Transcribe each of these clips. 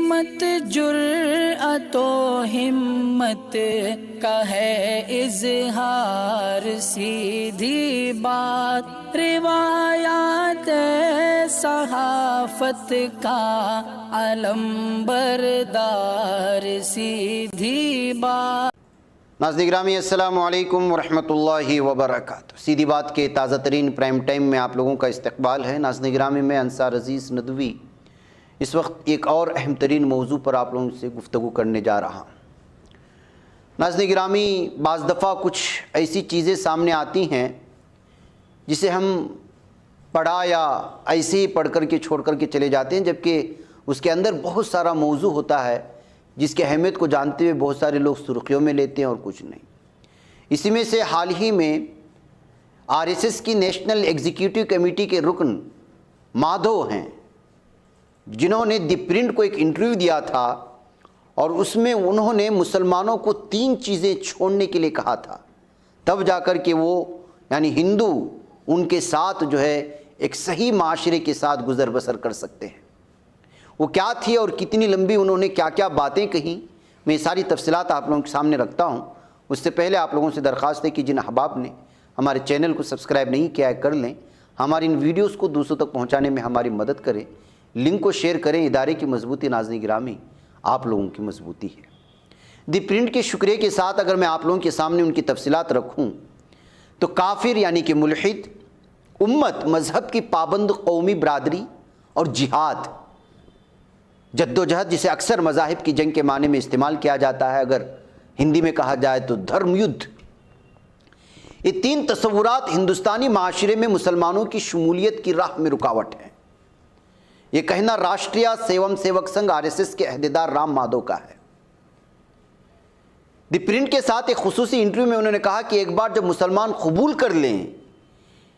سمت جرأت و ہمت کا ہے اظہار، سیدھی بات روایات صحافت کا علم بردار، سیدھی بات۔ ناظرین گرامی السلام علیکم ورحمۃ اللہ وبرکاتہ۔ سیدھی بات کے تازہ ترین پرائم ٹائم میں آپ لوگوں کا استقبال ہے۔ ناظرین گرامی میں انصار عزیز ندوی اس وقت ایک اور اہم ترین موضوع پر آپ لوگوں سے گفتگو کرنے جا رہا ہوں۔ ناظرین گرامی، بعض دفعہ کچھ ایسی چیزیں سامنے آتی ہیں جسے ہم پڑھا یا ایسے ہی پڑھ کر کے چھوڑ کر کے چلے جاتے ہیں، جبکہ اس کے اندر بہت سارا موضوع ہوتا ہے جس کی اہمیت کو جانتے ہوئے بہت سارے لوگ سرخیوں میں لیتے ہیں اور کچھ نہیں۔ اسی میں سے حال ہی میں RSS کی نیشنل ایگزیکیوٹیو کمیٹی کے رکن مادھو ہیں، جنہوں نے دی پرنٹ کو ایک انٹرویو دیا تھا اور اس میں انہوں نے مسلمانوں کو 3 چیزیں چھوڑنے کے لیے کہا تھا، تب جا کر کے وہ یعنی ہندو ان کے ساتھ جو ہے ایک صحیح معاشرے کے ساتھ گزر بسر کر سکتے ہیں۔ وہ کیا تھی اور کتنی لمبی انہوں نے کیا کیا باتیں کہیں، میں ساری تفصیلات آپ لوگوں کے سامنے رکھتا ہوں۔ اس سے پہلے آپ لوگوں سے درخواست ہے کہ جن احباب نے ہمارے چینل کو سبسکرائب نہیں کیا ہے کر لیں، ہماری ان ویڈیوز کو دوسروں تک پہنچانے میں ہماری مدد کریں، لنک کو شیئر کریں۔ ادارے کی مضبوطی ناظرین گرامی آپ لوگوں کی مضبوطی ہے۔ دی پرنٹ کے شکریہ کے ساتھ اگر میں آپ لوگوں کے سامنے ان کی تفصیلات رکھوں تو کافر یعنی کہ ملحد، امت مذہب کی پابند قومی برادری اور جہاد، جدوجہد جسے اکثر مذاہب کی جنگ کے معنی میں استعمال کیا جاتا ہے، اگر ہندی میں کہا جائے تو دھرم یدھ، یہ 3 تصورات ہندوستانی معاشرے میں مسلمانوں کی شمولیت کی راہ میں رکاوٹ ہیں۔ یہ کہنا راشٹریہ سیوم سیوک سنگھ RSS کے عہدیدار رام مادھو کا ہے۔ دی پرنٹ کے ساتھ ایک خصوصی انٹرویو میں انہوں نے کہا کہ ایک بار جب مسلمان قبول کر لیں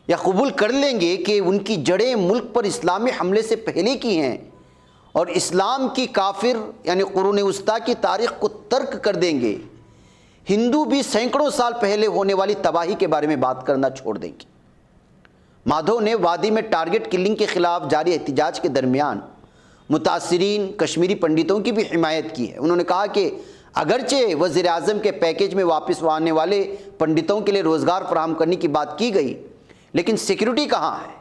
یا قبول کر لیں گے کہ ان کی جڑیں ملک پر اسلامی حملے سے پہلے کی ہیں اور اسلام کی کافر یعنی قرون وسطیٰ کی تاریخ کو ترک کر دیں گے، ہندو بھی سینکڑوں سال پہلے ہونے والی تباہی کے بارے میں بات کرنا چھوڑ دیں گے۔ مادھو نے وادی میں ٹارگٹ کلنگ کے خلاف جاری احتجاج کے درمیان متاثرین کشمیری پنڈتوں کی بھی حمایت کی ہے۔ انہوں نے کہا کہ اگرچہ وزیر اعظم کے پیکیج میں واپس آنے والے پنڈتوں کے لیے روزگار فراہم کرنے کی بات کی گئی، لیکن سیکیورٹی کہاں ہے؟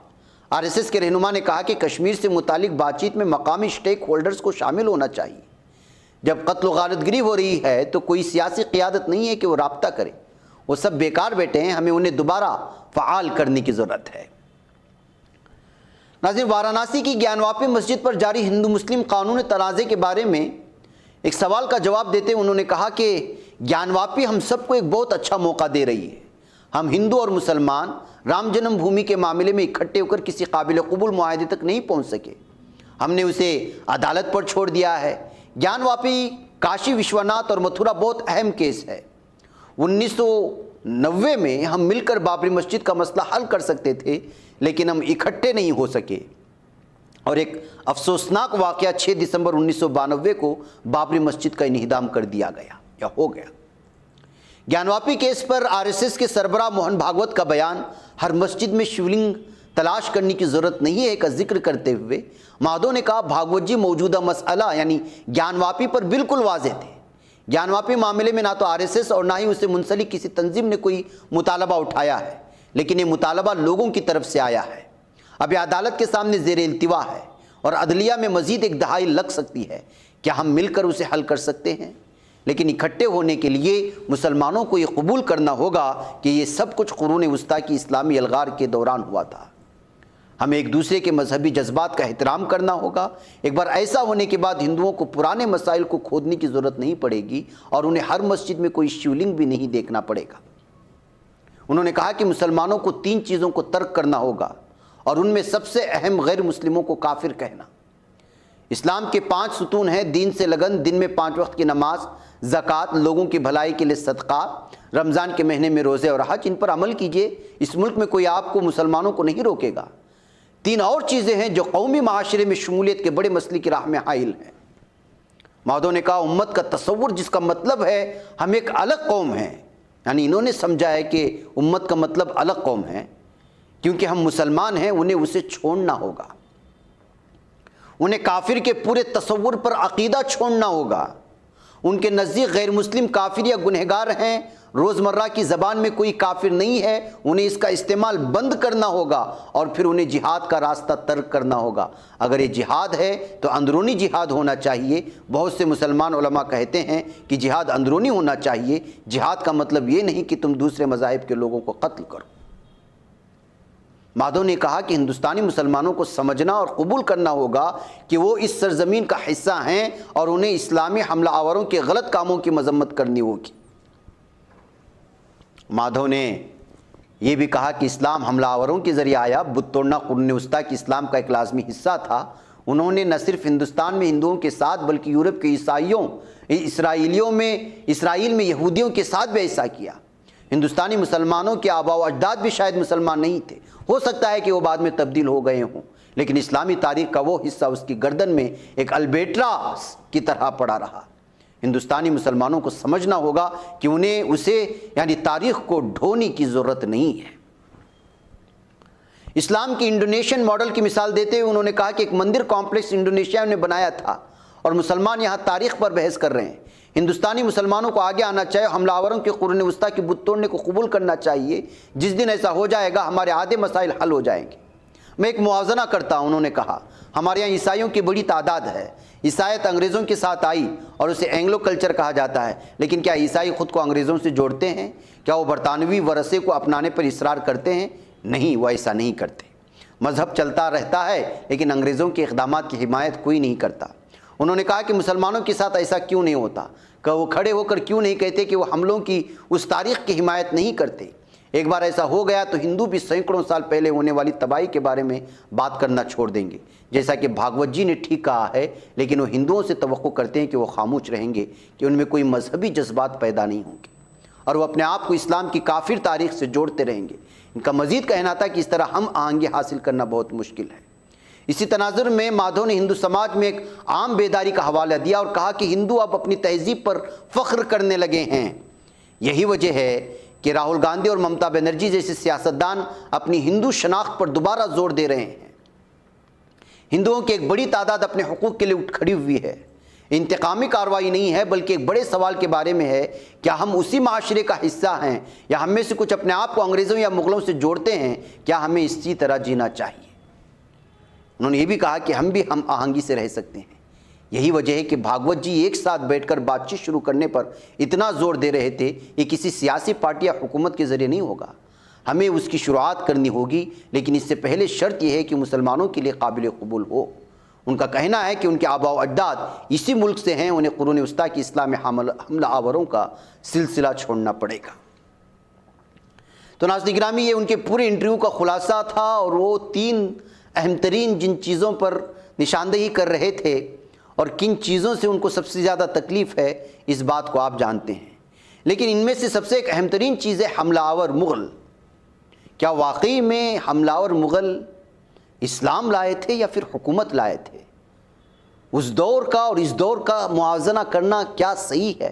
RSS کے رہنما نے کہا کہ کشمیر سے متعلق بات چیت میں مقامی اسٹیک ہولڈرز کو شامل ہونا چاہیے۔ جب قتل و غارت گری ہو رہی ہے تو کوئی سیاسی قیادت نہیں ہے کہ وہ رابطہ کرے، وہ سب بیکار بیٹھے ہیں، ہمیں انہیں دوبارہ فعال کرنے کی ضرورت ہے۔ ناظرین، وارانسی کی گیان واپی مسجد پر جاری ہندو مسلم قانون تنازع کے بارے میں ایک سوال کا جواب دیتے انہوں نے کہا کہ گیان واپی ہم سب کو ایک بہت اچھا موقع دے رہی ہے۔ ہم ہندو اور مسلمان رام جنم بھومی کے معاملے میں اکٹھے ہو کر کسی قابل قبول معاہدے تک نہیں پہنچ سکے، ہم نے اسے عدالت پر چھوڑ دیا ہے۔ گیان واپی، کاشی وشوناتھ اور متھرا بہت اہم کیس ہے۔ 1990 میں ہم مل کر بابری مسجد کا مسئلہ حل کر سکتے تھے، لیکن ہم اکٹھے نہیں ہو سکے، اور ایک افسوسناک واقعہ 6 دسمبر 1992 کو بابری مسجد کا انہدام کر دیا گیا یا ہو گیا۔ گیان واپی کیس پر RSS کے سربراہ موہن بھاگوت کا بیان ہر مسجد میں شیولنگ تلاش کرنے کی ضرورت نہیں ہے کا ذکر کرتے ہوئے مادھو نے کہا بھاگوت جی موجودہ مسئلہ یعنی گیان واپی پر بالکل واضح تھے۔ گیان واپی معاملے میں نہ تو RSS اور نہ ہی اسے منسلک کسی تنظیم نے کوئی مطالبہ اٹھایا ہے، لیکن یہ مطالبہ لوگوں کی طرف سے آیا ہے۔ اب یہ عدالت کے سامنے زیر التوا ہے اور عدلیہ میں مزید 1 دہائی لگ سکتی ہے۔ کیا ہم مل کر اسے حل کر سکتے ہیں؟ لیکن اکٹھے ہونے کے لیے مسلمانوں کو یہ قبول کرنا ہوگا کہ یہ سب کچھ قرون وسطیٰ کی اسلامی الغار کے دوران ہوا تھا۔ ہمیں ایک دوسرے کے مذہبی جذبات کا احترام کرنا ہوگا۔ ایک بار ایسا ہونے کے بعد ہندوؤں کو پرانے مسائل کو کھودنے کی ضرورت نہیں پڑے گی اور انہیں ہر مسجد میں کوئی شیولنگ بھی نہیں دیکھنا پڑے گا۔ انہوں نے کہا کہ مسلمانوں کو 3 چیزوں کو ترک کرنا ہوگا اور ان میں سب سے اہم غیر مسلموں کو کافر کہنا۔ اسلام کے 5 ستون ہیں: دین سے لگن، دن میں 5 وقت کی نماز، زکوٰۃ، لوگوں کی بھلائی کے لیے صدقہ، رمضان کے مہینے میں روزے اور حج۔ ان پر عمل کیجئے، اس ملک میں کوئی آپ کو مسلمانوں کو نہیں روکے گا۔ 3 اور چیزیں ہیں جو قومی معاشرے میں شمولیت کے بڑے مسئلے کی راہ میں حائل ہیں۔ مادھو نے کہا امت کا تصور جس کا مطلب ہے ہم ایک الگ قوم ہیں، یعنی انہوں نے سمجھا ہے کہ امت کا مطلب الگ قوم ہے، کیونکہ ہم مسلمان ہیں، انہیں اسے چھوڑنا ہوگا۔ انہیں کافر کے پورے تصور پر عقیدہ چھوڑنا ہوگا۔ ان کے نزدیک غیر مسلم کافر یا گنہگار ہیں، روزمرہ کی زبان میں کوئی کافر نہیں ہے، انہیں اس کا استعمال بند کرنا ہوگا اور پھر انہیں جہاد کا راستہ ترک کرنا ہوگا۔ اگر یہ جہاد ہے تو اندرونی جہاد ہونا چاہیے۔ بہت سے مسلمان علماء کہتے ہیں کہ جہاد اندرونی ہونا چاہیے۔ جہاد کا مطلب یہ نہیں کہ تم دوسرے مذاہب کے لوگوں کو قتل کرو۔ مادھو نے کہا کہ ہندوستانی مسلمانوں کو سمجھنا اور قبول کرنا ہوگا کہ وہ اس سرزمین کا حصہ ہیں اور انہیں اسلامی حملہ آوروں کے غلط کاموں کی مذمت کرنی ہوگی۔ مادھو نے یہ بھی کہا کہ اسلام حملہ آوروں کے ذریعے آیا، بت توڑنا قرون وسطیٰ کی اسلام کا ایک لازمی حصہ تھا۔ انہوں نے نہ صرف ہندوستان میں ہندوؤں کے ساتھ بلکہ یورپ کے اسرائیل میں یہودیوں کے ساتھ بھی ایسا کیا۔ ہندوستانی مسلمانوں کے آباء و اجداد بھی شاید مسلمان نہیں تھے، ہو سکتا ہے کہ وہ بعد میں تبدیل ہو گئے ہوں، لیکن اسلامی تاریخ کا وہ حصہ اس کی گردن میں ایک البیٹراس کی طرح پڑا رہا۔ ہندوستانی مسلمانوں کو سمجھنا ہوگا کہ انہیں یعنی تاریخ کو ڈھونے کی ضرورت نہیں ہے۔ اسلام کی انڈونیشین ماڈل کی مثال دیتے ہوئے انہوں نے کہا کہ ایک مندر کمپلیکس انڈونیشیا نے بنایا تھا اور مسلمان یہاں تاریخ پر بحث کر رہے ہیں۔ ہندوستانی مسلمانوں کو آگے آنا چاہیے، حملہ آوروں کے قرون وسطیٰ کی بت توڑنے کو قبول کرنا چاہیے۔ جس دن ایسا ہو جائے گا ہمارے آدھے مسائل حل ہو جائیں گے۔ میں ایک موازنہ کرتا ہوں، انہوں نے کہا ہمارے یہاں عیسائیوں کی بڑی تعداد ہے۔ عیسائیت انگریزوں کے ساتھ آئی اور اسے اینگلو کلچر کہا جاتا ہے، لیکن کیا عیسائی خود کو انگریزوں سے جوڑتے ہیں؟ کیا وہ برطانوی ورثے کو اپنانے پر اصرار کرتے ہیں؟ نہیں، وہ ایسا نہیں کرتے۔ مذہب چلتا رہتا ہے لیکن انگریزوں کے اقدامات کی حمایت کوئی نہیں کرتا۔ انہوں نے کہا کہ مسلمانوں کے ساتھ ایسا کیوں نہیں ہوتا، کہ وہ کھڑے ہو کر کیوں نہیں کہتے کہ وہ حملوں کی اس تاریخ کی حمایت نہیں کرتے۔ ایک بار ایسا ہو گیا تو ہندو بھی سینکڑوں سال پہلے ہونے والی تباہی کے بارے میں بات کرنا چھوڑ دیں گے، جیسا کہ بھاگوت جی نے ٹھیک کہا ہے، لیکن وہ ہندوؤں سے توقع کرتے ہیں کہ وہ خاموش رہیں گے، کہ ان میں کوئی مذہبی جذبات پیدا نہیں ہوں گے اور وہ اپنے آپ کو اسلام کی کافر تاریخ سے جوڑتے رہیں گے۔ ان کا مزید کہنا تھا کہ اس طرح ہم آہنگی حاصل کرنا بہت مشکل ہے۔ اسی تناظر میں مادھو نے ہندو سماج میں ایک عام بیداری کا حوالہ دیا اور کہا کہ ہندو اب اپنی تہذیب پر فخر کرنے لگے ہیں۔ یہی وجہ ہے کہ راہل گاندھی اور ممتا بنرجی جیسے سیاستدان اپنی ہندو شناخت پر دوبارہ زور دے رہے ہیں۔ ہندوؤں کی ایک بڑی تعداد اپنے حقوق کے لیے اٹھ کھڑی ہوئی ہے۔ انتقامی کارروائی نہیں ہے بلکہ ایک بڑے سوال کے بارے میں ہے، کیا ہم اسی معاشرے کا حصہ ہیں یا ہم میں سے کچھ اپنے آپ کو انگریزوں یا مغلوں سے جوڑتے ہیں؟ کیا ہمیں اسی طرح جینا چاہیے؟ انہوں نے یہ بھی کہا کہ ہم بھی ہم آہنگی سے رہ سکتے ہیں۔ یہی وجہ ہے کہ بھاگوت جی ایک ساتھ بیٹھ کر بات چیت شروع کرنے پر اتنا زور دے رہے تھے۔ یہ کسی سیاسی پارٹی یا حکومت کے ذریعے نہیں ہوگا، ہمیں اس کی شروعات کرنی ہوگی، لیکن اس سے پہلے شرط یہ ہے کہ مسلمانوں کے لیے قابل قبول ہو۔ ان کا کہنا ہے کہ ان کے آباء و اجداد اسی ملک سے ہیں، انہیں قرون وسطیٰ کی اسلامی حملہ آوروں کا سلسلہ چھوڑنا پڑے گا۔ تو ناظرین گرامی، یہ ان کے پورے انٹرویو کا خلاصہ تھا اور وہ 3 اہم ترین جن چیزوں پر نشاندہی کر رہے تھے اور کن چیزوں سے ان کو سب سے زیادہ تکلیف ہے، اس بات کو آپ جانتے ہیں۔ لیکن ان میں سے سب سے ایک اہم ترین چیز ہے حملہ آور مغل۔ کیا واقعی میں حملہ آور مغل اسلام لائے تھے یا پھر حکومت لائے تھے؟ اس دور کا اور اس دور کا موازنہ کرنا کیا صحیح ہے؟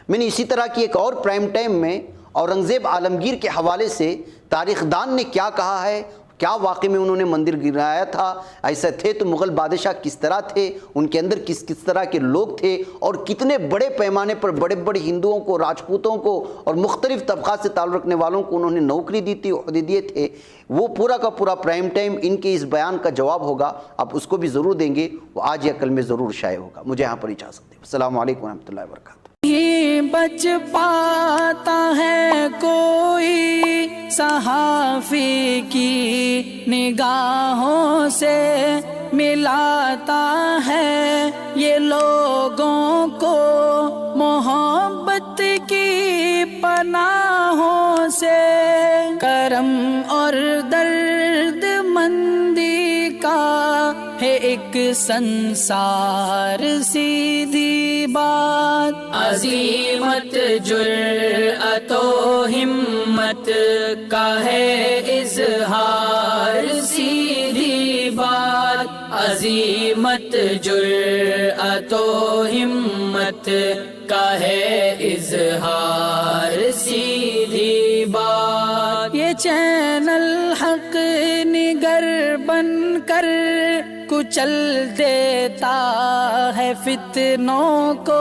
میں نے اسی طرح کی ایک اور پرائم ٹائم میں اورنگزیب عالمگیر کے حوالے سے تاریخ دان نے کیا کہا ہے، کیا واقعی میں انہوں نے مندر گرایا تھا، ایسا تھے تو مغل بادشاہ کس طرح تھے، ان کے اندر کس طرح کے لوگ تھے اور کتنے بڑے پیمانے پر بڑے بڑے ہندوؤں کو، راجپوتوں کو اور مختلف طبقات سے تعلق رکھنے والوں کو انہوں نے نوکری دی تھی، عہدے دیے تھے۔ وہ پورا کا پورا پرائم ٹائم ان کے اس بیان کا جواب ہوگا، آپ اس کو بھی ضرور دیں گے، وہ آج یا کل میں ضرور شائع ہوگا۔ مجھے یہاں پر اجازت دیں۔ السلام علیکم ورحمۃ اللہ وبرکاتہ۔ نہیں بچ پاتا ہے کوئی صحافی کی نگاہوں سے، ملاتا ہے یہ لوگوں کو محبت کی پناہوں سے۔ کرم اور درد مندی کا ہے ایک سنسار، سیدھی بات عظیمت جرأت و ہمت کا ہے اظہار، سیدھی بات عظیمت جرأت و ہمت کا ہے اظہار، سیدھی بات۔ یہ چینل حق نگر بن کر کچل دیتا ہے فتنوں کو